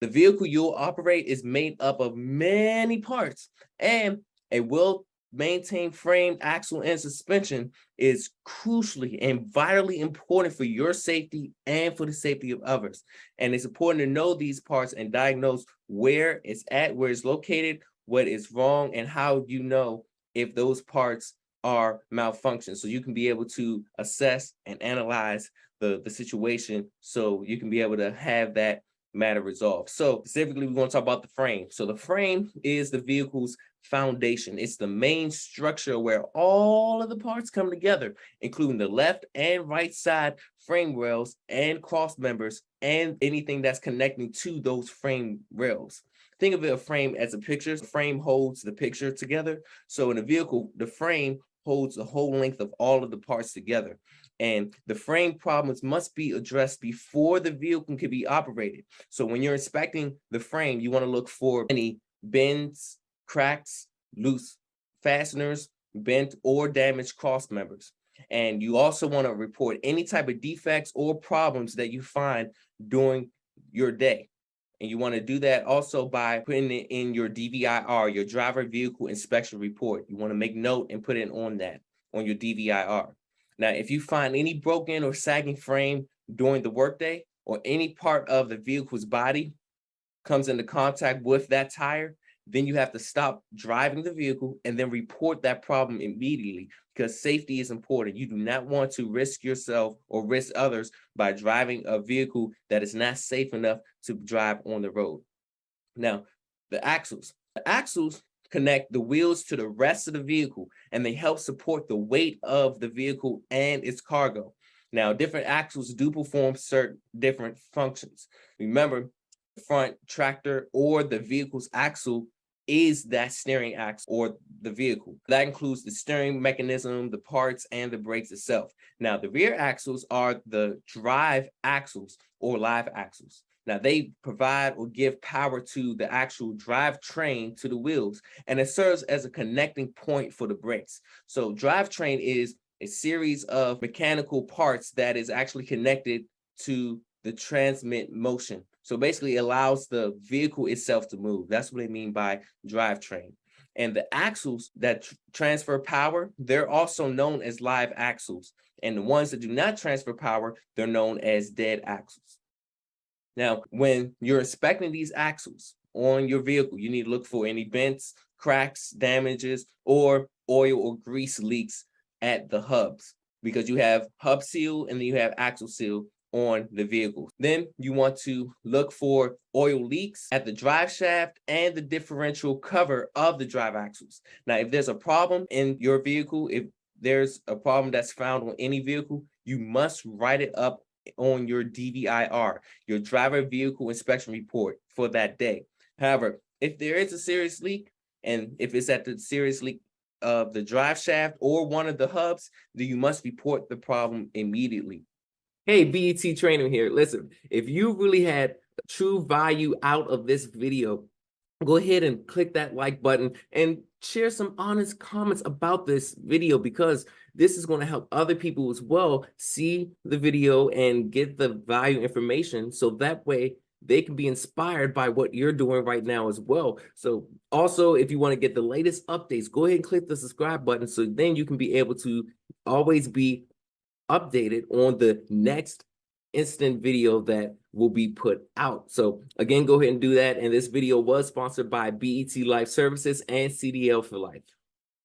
The vehicle you'll operate is made up of many parts, and a well-maintained frame, axle, and suspension is crucially and vitally important for your safety and for the safety of others. And it's important to know these parts and diagnose where it's at, where it's located, what is wrong, and how you know if those parts are malfunctioned. So you can be able to assess and analyze the situation so you can be able to have that matter resolved. So specifically, we're going to talk about the frame. So the frame is the vehicle's foundation. It's the main structure where all of the parts come together, including the left and right side frame rails and cross members and anything that's connecting to those frame rails. Think of a frame as a picture. The frame holds the picture together. So in a vehicle, the frame holds the whole length of all of the parts together. And the frame problems must be addressed before the vehicle can be operated. So when you're inspecting the frame, you want to look for any bends, cracks, loose fasteners, bent or damaged cross members. And you also want to report any type of defects or problems that you find during your day. And you want to do that also by putting it in your DVIR, your driver vehicle inspection report. You want to make note and put it on that, on your DVIR. Now, if you find any broken or sagging frame during the workday, or any part of the vehicle's body comes into contact with that tire, then you have to stop driving the vehicle and then report that problem immediately, because safety is important. You do not want to risk yourself or risk others by driving a vehicle that is not safe enough to drive on the road. Now, the axles. The axles connect the wheels to the rest of the vehicle, and they help support the weight of the vehicle and its cargo. Now, different axles do perform certain different functions. Remember, the front tractor or the vehicle's axle is that steering axle or the vehicle. That includes the steering mechanism, the parts, and the brakes itself. Now, the rear axles are the drive axles or live axles. Now, they provide or give power to the actual drivetrain to the wheels, and it serves as a connecting point for the brakes. So drivetrain is a series of mechanical parts that is actually connected to the transmit motion. So basically it allows the vehicle itself to move. That's what they mean by drivetrain. And the axles that transfer power, they're also known as live axles. And the ones that do not transfer power, they're known as dead axles. Now, when you're inspecting these axles on your vehicle, you need to look for any bends, cracks, damages, or oil or grease leaks at the hubs, because you have hub seal and then you have axle seal on the vehicle. Then you want to look for oil leaks at the drive shaft and the differential cover of the drive axles. Now, if there's a problem in your vehicle, if there's a problem that's found on any vehicle, you must write it up on your DVIR, your driver vehicle inspection report for that day. However, if there is a serious leak, and if it's at the serious leak of the drive shaft or one of the hubs, then you must report the problem immediately. Hey, BET Trainer here. Listen, if you really had true value out of this video, go ahead and click that like button and share some honest comments about this video, because this is going to help other people as well see the video and get the value information, so that way they can be inspired by what you're doing right now as well. So also, if you want to get the latest updates, go ahead and click the subscribe button, so then you can be able to always be updated on the next instant video that will be put out. So again, go ahead and do that. And this video was sponsored by BET Life Services and CDL for Life.